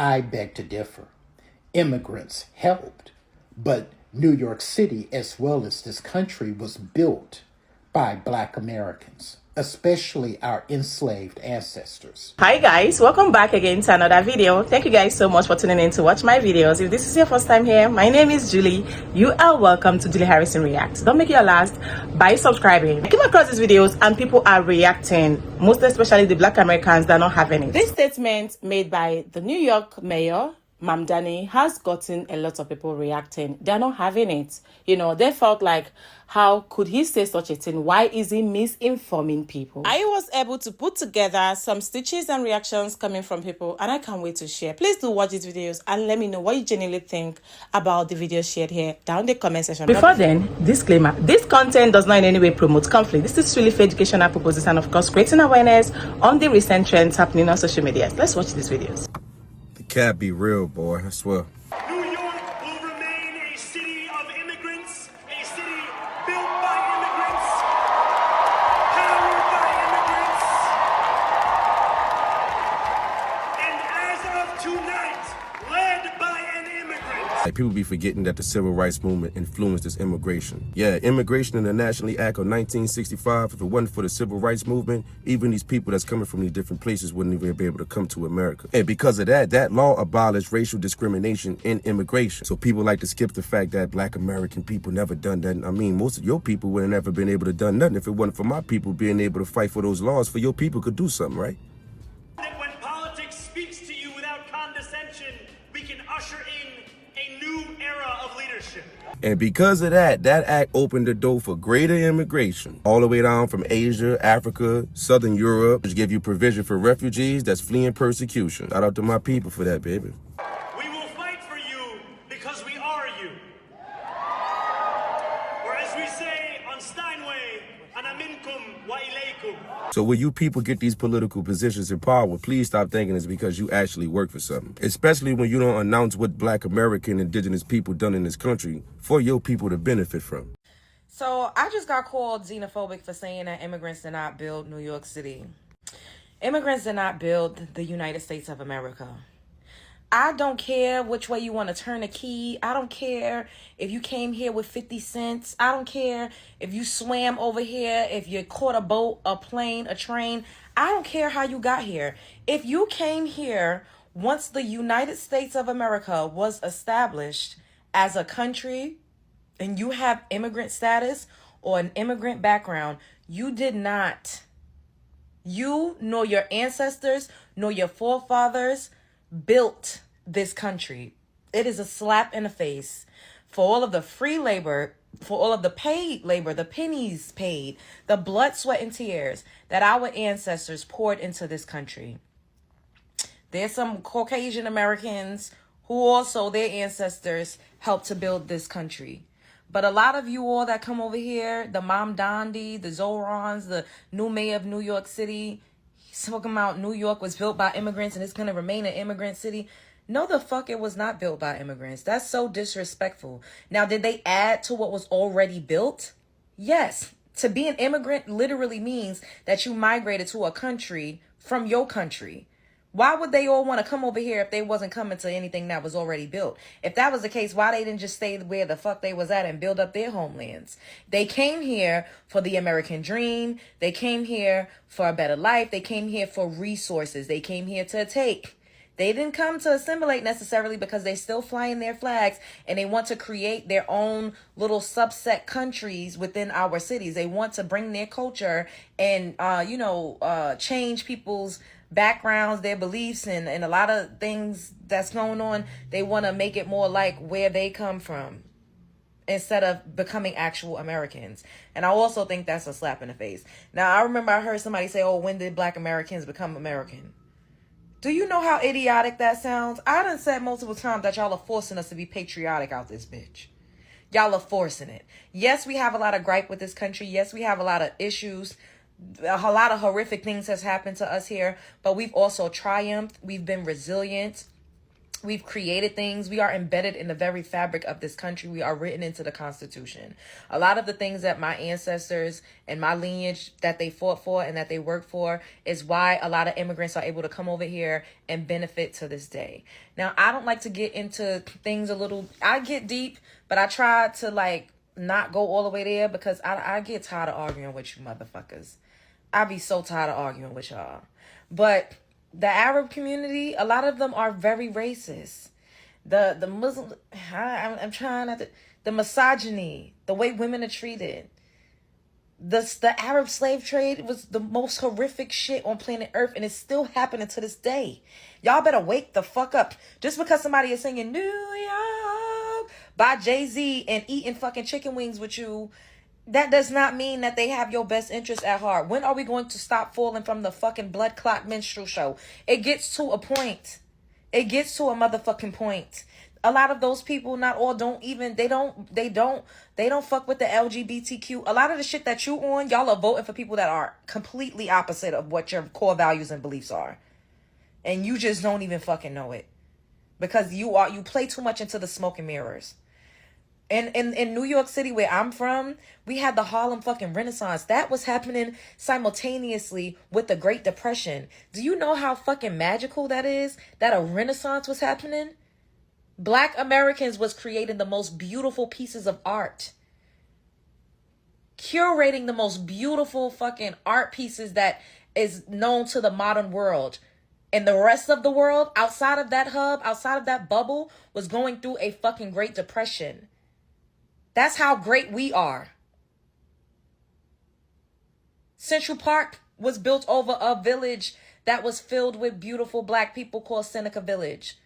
I beg to differ. Immigrants helped, but New York City, as well as this country, was built by Black Americans, especially our enslaved ancestors. Hi guys, welcome back again to another video. Thank you guys so much for tuning in to watch my videos. If this is your first time here, my name is Julie. You are welcome to Julie Harrison Reacts. Don't make it your last by subscribing. I came across these videos and people are reacting, most especially the Black Americans that are not having it. This statement made by the New York mayor Mamdani has gotten a lot of people reacting. They're not having it. You know, they felt like, how could he say such a thing? Why is he misinforming people? I was able to put together some stitches and reactions coming from people, and I can't wait to share. Please do watch these videos and let me know what you genuinely think about the videos shared here down in the comment section. Before then, disclaimer, this content does not in any way promote conflict. This is really for educational purposes and of course creating awareness on the recent trends happening on social media. Let's watch these videos. Can't be real, boy, I swear. New York will remain a city of immigrants, a city built by immigrants, powered by immigrants, and as of tonight, led by an immigrant. Like, people be forgetting that the civil rights movement influenced this immigration. Yeah, immigration in the National Act of 1965, if it wasn't for the civil rights movement, even these people that's coming from these different places wouldn't even be able to come to America. And because of that, that law abolished racial discrimination in immigration. So people like to skip the fact that Black American people never done that. I mean, most of your people would have never been able to done nothing if it wasn't for my people being able to fight for those laws for your people could do something, right? That when politics speaks to you without condescension, we can usher in a new era of leadership. And because of that, that act opened the door for greater immigration, all the way down from Asia, Africa, Southern Europe, which give you provision for refugees that's fleeing persecution. Shout out to my people for that, baby. We will fight for you because we are you. Or as we say on Steinway, ana minkum wa ilaykum. So when you people get these political positions in power, please stop thinking it's because you actually work for something. Especially when you don't announce what Black American indigenous people done in this country for your people to benefit from. So I just got called xenophobic for saying that immigrants did not build New York City. Immigrants did not build the United States of America. I don't care which way you want to turn a key. I don't care if you came here with 50 cents. I don't care if you swam over here, if you caught a boat, a plane, a train. I don't care how you got here. If you came here once the United States of America was established as a country and you have immigrant status or an immigrant background, you did not. You nor your ancestors nor your forefathers built this country. It is a slap in the face for all of the free labor, for all of the paid labor, the pennies paid, the blood, sweat, and tears that our ancestors poured into this country. There's some Caucasian Americans who also their ancestors helped to build this country. But a lot of you all that come over here, the Mamdani, the Zohrams, the new mayor of New York City, he's talking about New York was built by immigrants and it's going to remain an immigrant city. No, the fuck it was not built by immigrants. That's so disrespectful. Now, did they add to what was already built? Yes. To be an immigrant literally means that you migrated to a country from your country. Why would they all want to come over here if they wasn't coming to anything that was already built? If that was the case, why they didn't just stay where the fuck they was at and build up their homelands? They came here for the American dream. They came here for a better life. They came here for resources. They came here to take. They didn't come to assimilate necessarily because they still flying their flags and they want to create their own little subset countries within our cities. They want to bring their culture and, change people's backgrounds, their beliefs, and a lot of things that's going on. They want to make it more like where they come from instead of becoming actual Americans. And I also think that's a slap in the face. Now, I remember I heard somebody say, oh, when did Black Americans become American? Do you know how idiotic that sounds? I done said multiple times that y'all are forcing us to be patriotic out this bitch. Y'all are forcing it. Yes, we have a lot of gripe with this country. Yes, we have a lot of issues. A lot of horrific things has happened to us here, but we've also triumphed. We've been resilient. We've created things. We are embedded in the very fabric of this country. We are written into the Constitution. A lot of the things that my ancestors and my lineage that they fought for and that they worked for is why a lot of immigrants are able to come over here and benefit to this day. Now, I don't like to get into things I get deep, but I try to like not go all the way there because I get tired of arguing with you motherfuckers. I be so tired of arguing with y'all. But the Arab community, a lot of them are very racist. The Muslim, I'm trying not to, the misogyny, the way women are treated. The Arab slave trade was the most horrific shit on planet Earth, and it's still happening to this day. Y'all better wake the fuck up. Just because somebody is singing New York by Jay-Z and eating fucking chicken wings with you, that does not mean that they have your best interest at heart. When are we going to stop falling from the fucking blood clot minstrel show? It gets to a point. It gets to a motherfucking point. A lot of those people, not all, they don't fuck with the LGBTQ. A lot of the shit that you on, y'all are voting for people that are completely opposite of what your core values and beliefs are. And you just don't even fucking know it. Because you play too much into the smoke and mirrors. And in New York City, where I'm from, we had the Harlem fucking Renaissance. That was happening simultaneously with the Great Depression. Do you know how fucking magical that is? That a Renaissance was happening? Black Americans was creating the most beautiful pieces of art. Curating the most beautiful fucking art pieces that is known to the modern world. And the rest of the world, outside of that hub, outside of that bubble, was going through a fucking Great Depression. That's how great we are. Central Park was built over a village that was filled with beautiful black people called Seneca Village.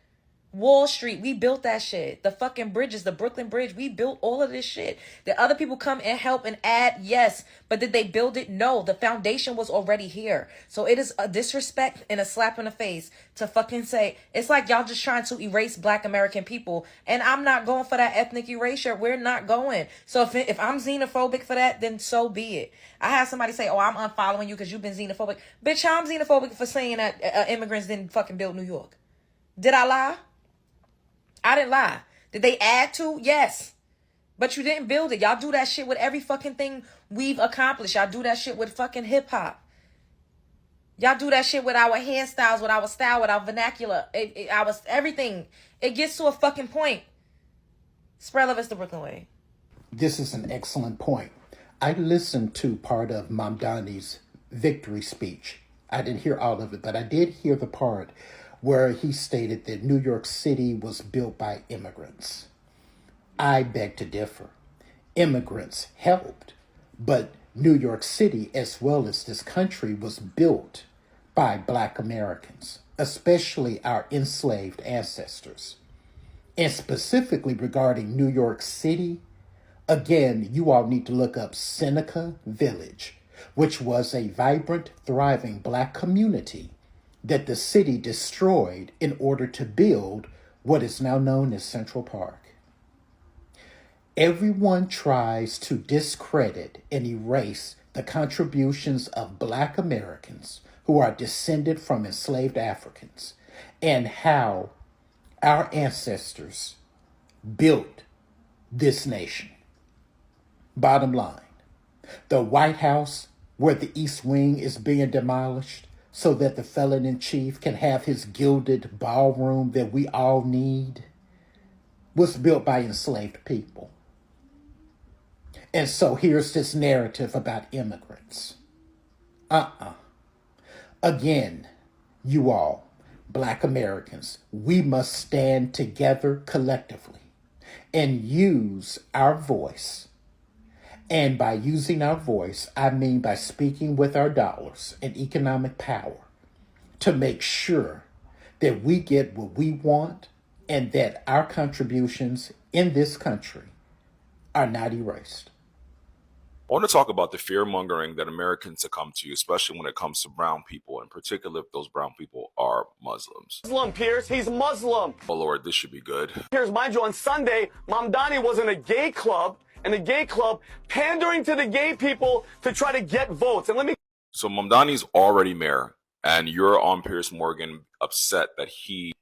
Wall Street, we built that shit. The fucking bridges, the Brooklyn Bridge, we built all of this shit. Did other people come and help and add? Yes. But did they build it? No. The foundation was already here. So it is a disrespect and a slap in the face to fucking say, it's like y'all just trying to erase Black American people. And I'm not going for that ethnic erasure. We're not going. So if I'm xenophobic for that, then so be it. I had somebody say, oh, I'm unfollowing you because you've been xenophobic. Bitch, I'm xenophobic for saying that immigrants didn't fucking build New York. Did I lie? I didn't lie. Did they add to? Yes. But you didn't build it. Y'all do that shit with every fucking thing we've accomplished. Y'all do that shit with fucking hip hop. Y'all do that shit with our hairstyles, with our style, with our vernacular. Our everything. It gets to a fucking point. Spread love is the Brooklyn way. This is an excellent point. I listened to part of Mamdani's victory speech. I didn't hear all of it, but I did hear the part where he stated that New York City was built by immigrants. I beg to differ. Immigrants helped, but New York City, as well as this country, was built by Black Americans, especially our enslaved ancestors. And specifically regarding New York City, again, you all need to look up Seneca Village, which was a vibrant, thriving Black community that the city destroyed in order to build what is now known as Central Park. Everyone tries to discredit and erase the contributions of Black Americans who are descended from enslaved Africans and how our ancestors built this nation. Bottom line, the White House, where the East Wing is being demolished, so that the felon-in-chief can have his gilded ballroom that we all need, was built by enslaved people. And so here's this narrative about immigrants. Again, you all, Black Americans, we must stand together collectively and use our voice. And by using our voice, I mean by speaking with our dollars and economic power to make sure that we get what we want and that our contributions in this country are not erased. I want to talk about the fear-mongering that Americans succumb to, especially when it comes to brown people, in particular if those brown people are Muslims. Muslim, Pierce. He's Muslim. Oh, Lord, this should be good. Pierce, mind you, on Sunday, Mamdani was in a gay club, pandering to the gay people to try to get votes. And So Mamdani's already mayor, and you're on Piers Morgan upset that he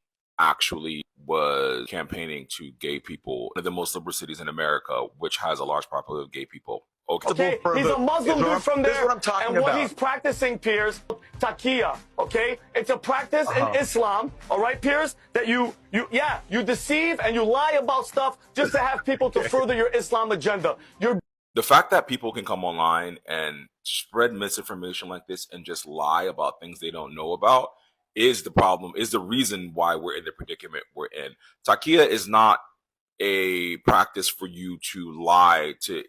actually was campaigning to gay people. One of the most liberal cities in America, which has a large population of gay people. Okay, he's a Muslim dude from there, This is what I'm talking and what about. he's practicing, Piers, taqiyya, okay? It's a practice in Islam, all right, Piers, that you deceive and you lie about stuff just to have people to further your Islam agenda. The fact that people can come online and spread misinformation like this and just lie about things they don't know about is the problem, is the reason why we're in the predicament we're in. Taqiyya is not a practice for you to lie to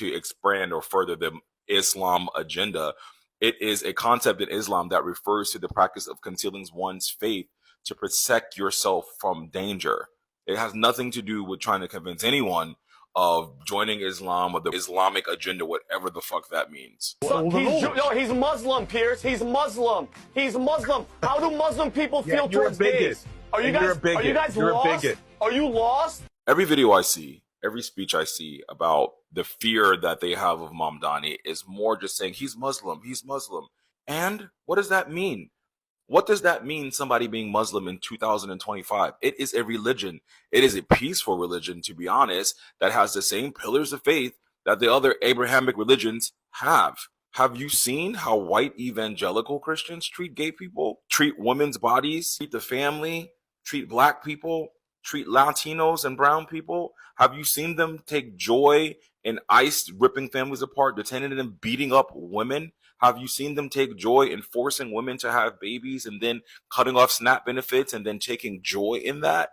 expand or further the Islam agenda. It is a concept in Islam that refers to the practice of concealing one's faith to protect yourself from danger. It has nothing to do with trying to convince anyone of joining Islam or the Islamic agenda, whatever the fuck that means. He's Muslim, Piers. He's Muslim. He's Muslim. How do Muslim people feel towards gays? Are you guys lost? Are you lost? Every video I see, every speech I see about the fear that they have of Mamdani is more just saying he's Muslim, he's Muslim. And what does that mean? What does that mean, somebody being Muslim in 2025? It is a religion. It is a peaceful religion, to be honest, that has the same pillars of faith that the other Abrahamic religions have. Have you seen how white evangelical Christians treat gay people, treat women's bodies, treat the family, treat black people, treat Latinos and brown people? Have you seen them take joy in ICE ripping families apart, detaining them, beating up women? Have you seen them take joy in forcing women to have babies and then cutting off SNAP benefits and then taking joy in that?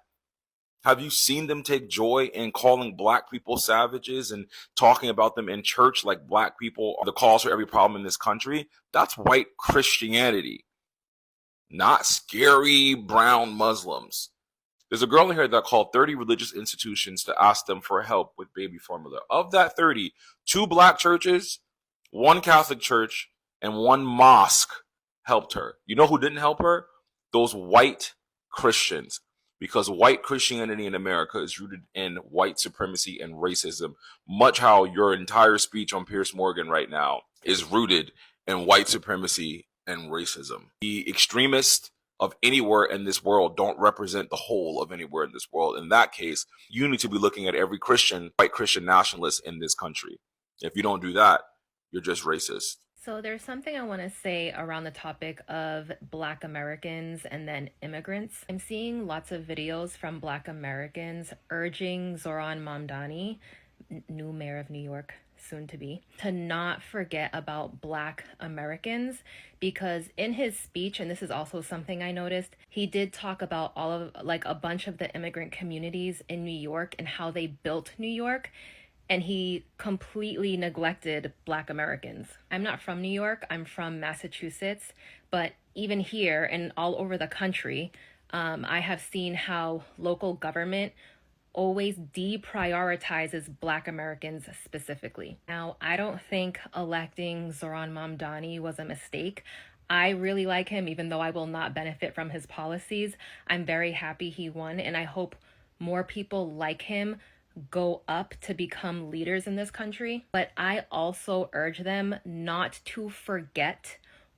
Have you seen them take joy in calling black people savages and talking about them in church like black people are the cause for every problem in this country? That's white Christianity, not scary brown Muslims. There's a girl in here that called 30 religious institutions to ask them for help with baby formula. Of that 30, 2 black churches, 1 Catholic church, and 1 mosque helped her. You know who didn't help her? Those white Christians. Because white Christianity in America is rooted in white supremacy and racism, much how your entire speech on Piers Morgan right now is rooted in white supremacy and racism. The extremists of anywhere in this world don't represent the whole of anywhere in this world. In that case, you need to be looking at every Christian, white Christian nationalist in this country. If you don't do that, you're just racist. So there's something I want to say around the topic of Black Americans and then immigrants. I'm seeing lots of videos from Black Americans urging Zohram Mamdani, new mayor of New York, soon to be, to not forget about Black Americans, because in his speech, and this is also something I noticed, he did talk about all of a bunch of the immigrant communities in New York and how they built New York. And he completely neglected Black Americans. I'm not from New York, I'm from Massachusetts, but even here and all over the country, I have seen how local government always deprioritizes Black Americans specifically. Now, I don't think electing Zohram Mamdani was a mistake. I really like him, even though I will not benefit from his policies. I'm very happy he won, and I hope more people like him go up to become leaders in this country. But I also urge them not to forget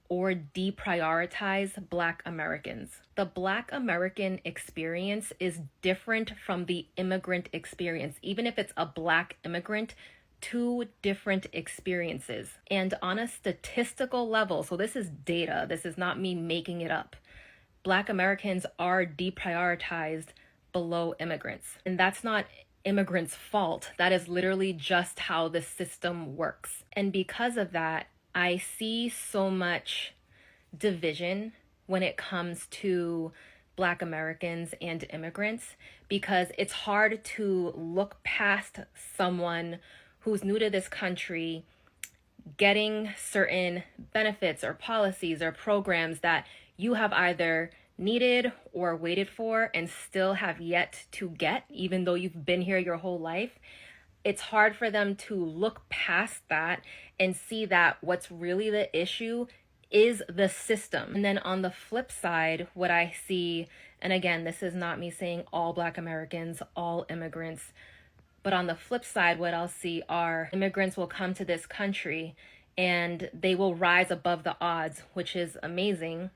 or deprioritize Black Americans. The Black American experience is different from the immigrant experience, even if it's a Black immigrant. 2 different experiences. And on a statistical level, so this is data, this is not me making it up, Black Americans are deprioritized below immigrants. And that's not immigrants' fault. That is literally just how the system works. And because of that, I see so much division when it comes to Black Americans and immigrants, because it's hard to look past someone who's new to this country getting certain benefits or policies or programs that you have either needed or waited for and still have yet to get, even though you've been here your whole life. It's hard for them to look past that and see that what's really the issue is the system. And then on the flip side, what I see, and again, this is not me saying all Black Americans, all immigrants, but on the flip side, what I'll see are immigrants will come to this country and they will rise above the odds, which is amazing.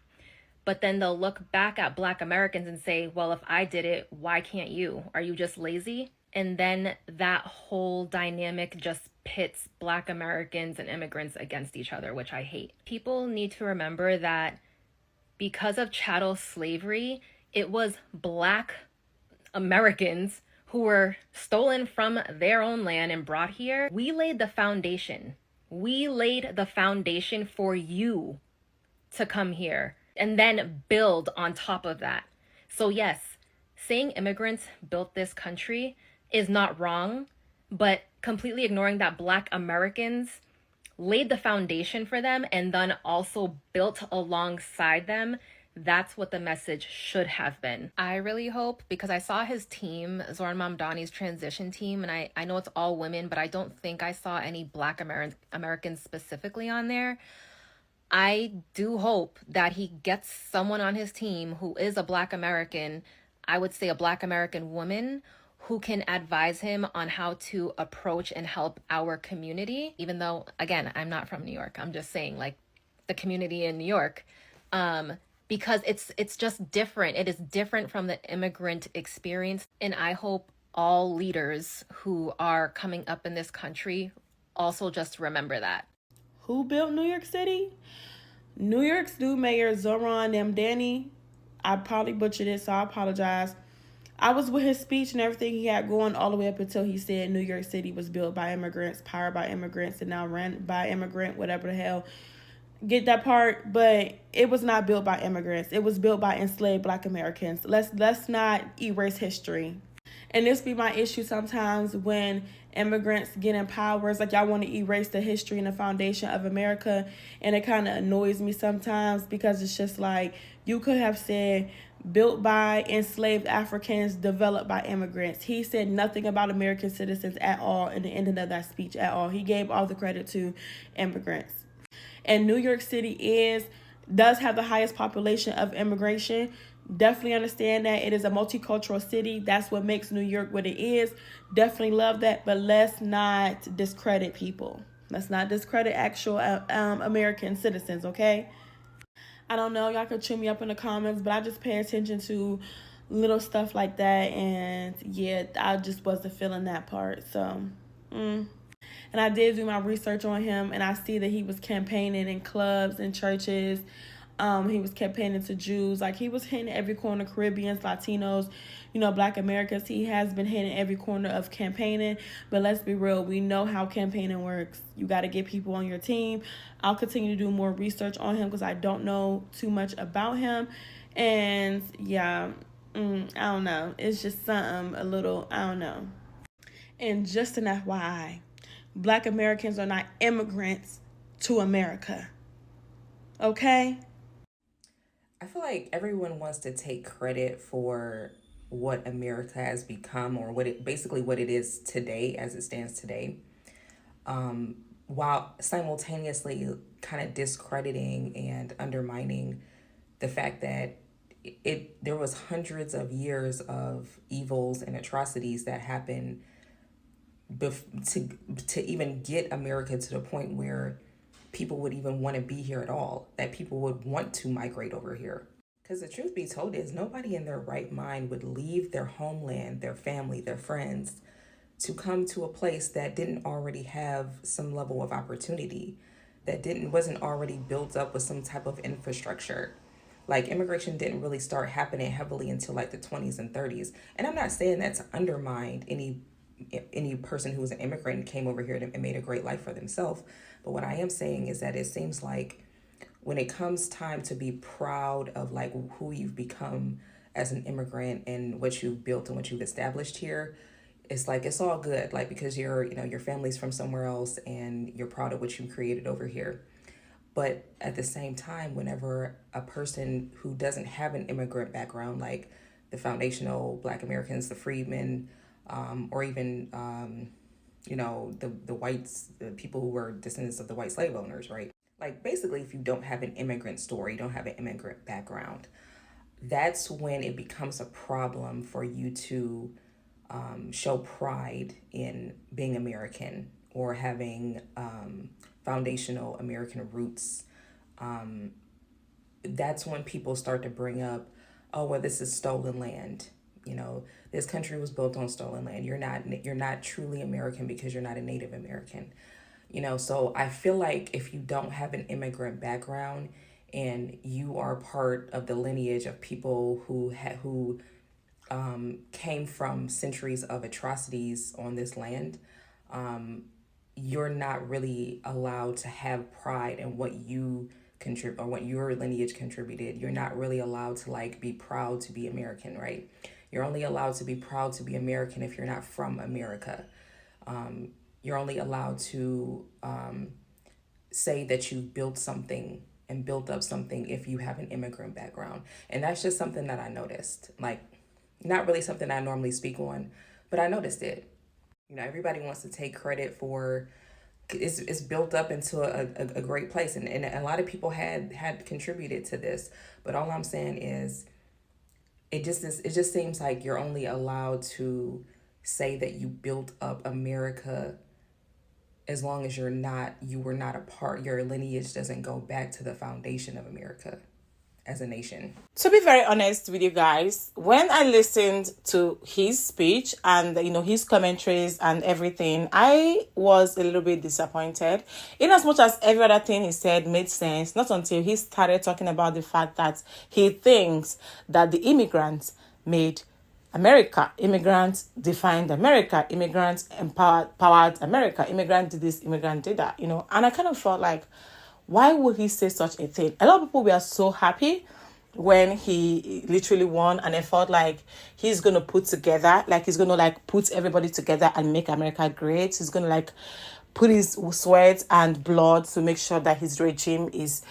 but then they'll look back at Black Americans and say, well, if I did it, why can't you? Are you just lazy? And then that whole dynamic just pits Black Americans and immigrants against each other, which I hate. People need to remember that because of chattel slavery, it was Black Americans who were stolen from their own land and brought here. We laid the foundation. We laid the foundation for you to come here and then build on top of that. So yes, saying immigrants built this country is not wrong, but completely ignoring that Black Americans laid the foundation for them and then also built alongside them, that's what the message should have been. I really hope, because I saw his team, Zohram Mamdani's transition team, and I know it's all women, but I don't think I saw any Black Americans specifically on there. I do hope that he gets someone on his team who is a Black American, I would say a Black American woman, who can advise him on how to approach and help our community. Even though, again, I'm not from New York. I'm just saying, like, the community in New York, because it's just different. It is different from the immigrant experience. And I hope all leaders who are coming up in this country also just remember that. Who built New York City? New York's new mayor, Zohram Mamdani. I probably butchered it, so I apologize. I was with his speech and everything he had going all the way up until he said New York City was built by immigrants, powered by immigrants, and now ran by immigrant, whatever the hell. Get that part? But it was not built by immigrants. It was built by enslaved Black Americans. Let's not erase history. And this be my issue sometimes when immigrants get in power. It's like y'all want to erase the history and the foundation of America. And it kind of annoys me sometimes because it's just like you could have said built by enslaved Africans, developed by immigrants. He said nothing about American citizens at all in the ending of that speech at all. He gave all the credit to immigrants. And New York City does have the highest population of immigration. Definitely understand that it is a multicultural city. That's what makes New York what it is. Definitely love that, but let's not discredit people. Let's not discredit actual American citizens, okay? I don't know, y'all can chew me up in the comments, but I just pay attention to little stuff like that, and yeah, I just wasn't feeling that part, so, And I did do my research on him, and I see that he was campaigning in clubs and churches. He was campaigning to Jews. Like, he was hitting every corner, Caribbeans, Latinos, Black Americans. He has been hitting every corner of campaigning. But let's be real. We know how campaigning works. You got to get people on your team. I'll continue to do more research on him because I don't know too much about him. And, yeah, I don't know. It's just something a little, I don't know. And just an FYI, Black Americans are not immigrants to America. Okay? I feel like everyone wants to take credit for what America has become, or what it is today, as it stands today, while simultaneously kind of discrediting and undermining the fact that there was hundreds of years of evils and atrocities that happened to even get America to the point where people would even want to be here at all, that people would want to migrate over here. Because the truth be told is nobody in their right mind would leave their homeland, their family, their friends, to come to a place that didn't already have some level of opportunity, that wasn't already built up with some type of infrastructure. Like, immigration didn't really start happening heavily until like the 20s and 30s. And I'm not saying that to undermine any person who was an immigrant and came over here and made a great life for themselves. But what I am saying is that it seems like when it comes time to be proud of like who you've become as an immigrant and what you've built and what you've established here, it's like it's all good, like, because your family's from somewhere else and you're proud of what you created over here. But at the same time, whenever a person who doesn't have an immigrant background, like the foundational Black Americans, the freedmen, or even the whites, the people who were descendants of the white slave owners, right? Like, basically, if you don't have an immigrant story, you don't have an immigrant background, that's when it becomes a problem for you to show pride in being American or having foundational American roots that's when people start to bring up, oh, well, this is stolen land. This country was built on stolen land. You're not truly American because you're not a Native American. So I feel like if you don't have an immigrant background and you are part of the lineage of people who came from centuries of atrocities on this land, you're not really allowed to have pride in what you contribute or what your lineage contributed. You're not really allowed to be proud to be American, right? You're only allowed to be proud to be American if you're not from America. You're only allowed to say that you built something and built up something if you have an immigrant background. And that's just something that I noticed. Not really something I normally speak on, but I noticed it. Everybody wants to take credit for it's built up into a great place, and a lot of people had contributed to this. But all I'm saying is it just seems like you're only allowed to say that you built up America as long as you were not a part, your lineage doesn't go back to the foundation of America as a nation. To be very honest with you guys, when I listened to his speech and his commentaries and everything, I was a little bit disappointed. In as much as every other thing he said made sense, not until he started talking about the fact that he thinks that the immigrants made America. Immigrants defined America. Immigrants empowered America. Immigrant did this, immigrant did that, And I kind of felt like, why would he say such a thing? A lot of people were so happy when he literally won, and I felt like he's going to put together, he's going to put everybody together and make America great. He's going to put his sweat and blood to make sure that his regime is,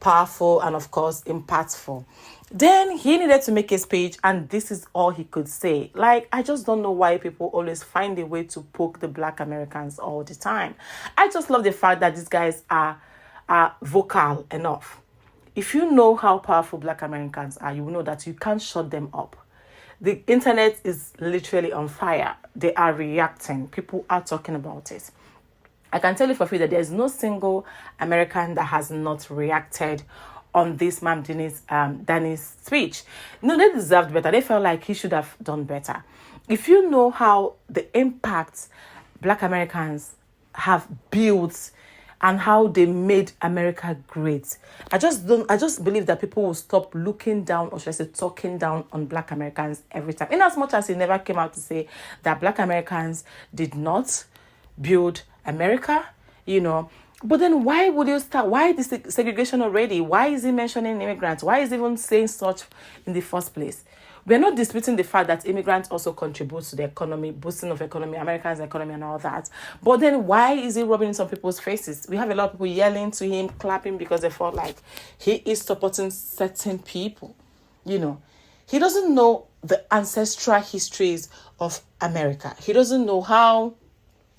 powerful and of course impactful. Then he needed to make a speech, and this is all he could say. I just don't know why people always find a way to poke the Black Americans all the time. I just love the fact that these guys are vocal enough. If you know how powerful Black Americans are, you will know that you can't shut them up. The internet is literally on fire. They are reacting. People are talking about it. I can tell you for free that there's no single American that has not reacted on this Mamdani's speech. No, they deserved better. They felt like he should have done better. If you know how the impact Black Americans have built and how they made America great, I just believe that people will stop looking down, or should I say talking down, on Black Americans every time. In as much as he never came out to say that Black Americans did not build America, but then why would you start? Why this segregation already? Why is he mentioning immigrants? Why is he even saying such in the first place? We're not disputing the fact that immigrants also contribute to the economy, boosting of economy, Americans' economy and all that. But then why is he rubbing in some people's faces? We have a lot of people yelling to him, clapping because they felt like he is supporting certain people. He doesn't know the ancestral histories of America. He doesn't know how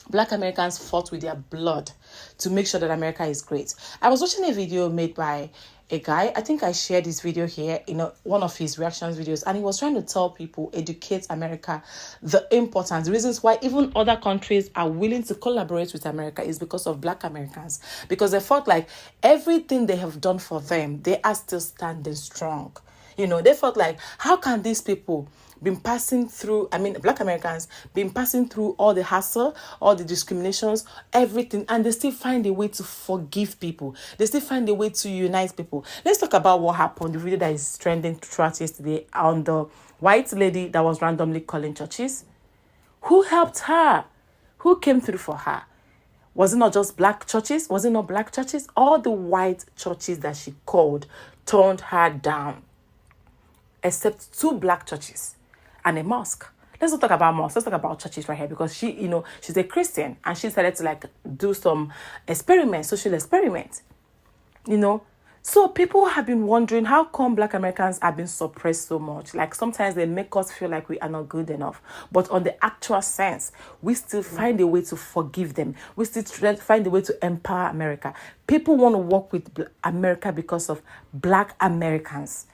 Black Americans fought with their blood to make sure that America is great. I was watching a video made by a guy. I think I shared this video here in one of his reactions videos, and he was trying to tell people, educate America, the importance, the reasons why even other countries are willing to collaborate with America is because of Black Americans, because they felt like everything they have done for them, they are still standing strong. They felt like, how can these people been passing through, Black Americans been passing through all the hassle, all the discriminations, everything, and they still find a way to forgive people. They still find a way to unite people. Let's talk about what happened, the video that is trending throughout yesterday on the white lady that was randomly calling churches. Who helped her? Who came through for her? Was it not just Black churches? Was it not Black churches? All the white churches that she called turned her down, except 2 Black churches and a mosque. Let's not talk about mosques. Let's talk about churches right here, because she, she's a Christian and she decided to do some experiments, social experiments. So people have been wondering, how come Black Americans have been suppressed so much? Sometimes they make us feel like we are not good enough. But on the actual sense, we still find a way to forgive them. We still find a way to empower America. People want to work with America because of Black Americans,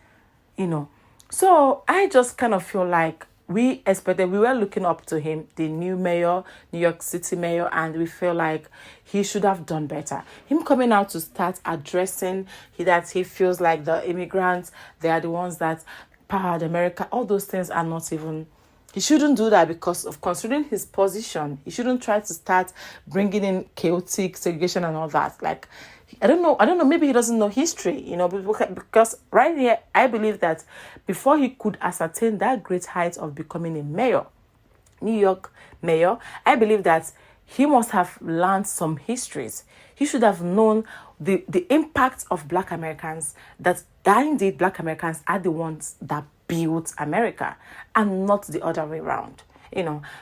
So I just kind of feel like we were looking up to him, the new mayor, New York City mayor, and we feel like he should have done better. Him coming out to start addressing that he feels like the immigrants, they are the ones that powered America. All those things are not even... He shouldn't do that because of considering his position. He shouldn't try to start bringing in chaotic segregation and all that. Like, I don't know. Maybe he doesn't know history, because right here, I believe that before he could ascertain that great height of becoming a mayor, New York mayor, I believe that he must have learned some histories. He should have known the impact of Black Americans, that indeed Black Americans are the ones that built America and not the other way around.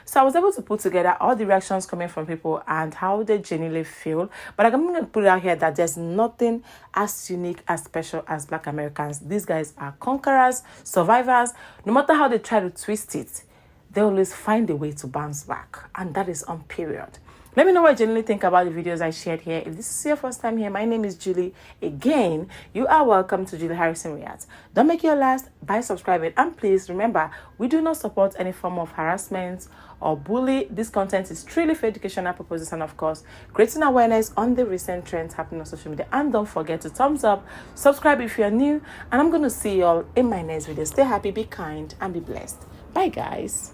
So I was able to put together all the reactions coming from people and how they genuinely feel. But I'm going to put it out here that there's nothing as unique, as special as Black Americans. These guys are conquerors, survivors. No matter how they try to twist it, they always find a way to bounce back. And that is on period. Let me know what you genuinely think about the videos I shared here. If this is your first time here, my name is Julie. Again, you are welcome to Julie Harrison Reacts. Don't make your last by subscribing. And please remember, we do not support any form of harassment or bully. This content is truly for educational purposes and, of course, creating awareness on the recent trends happening on social media. And don't forget to thumbs up, subscribe if you're new. And I'm going to see you all in my next video. Stay happy, be kind, and be blessed. Bye, guys.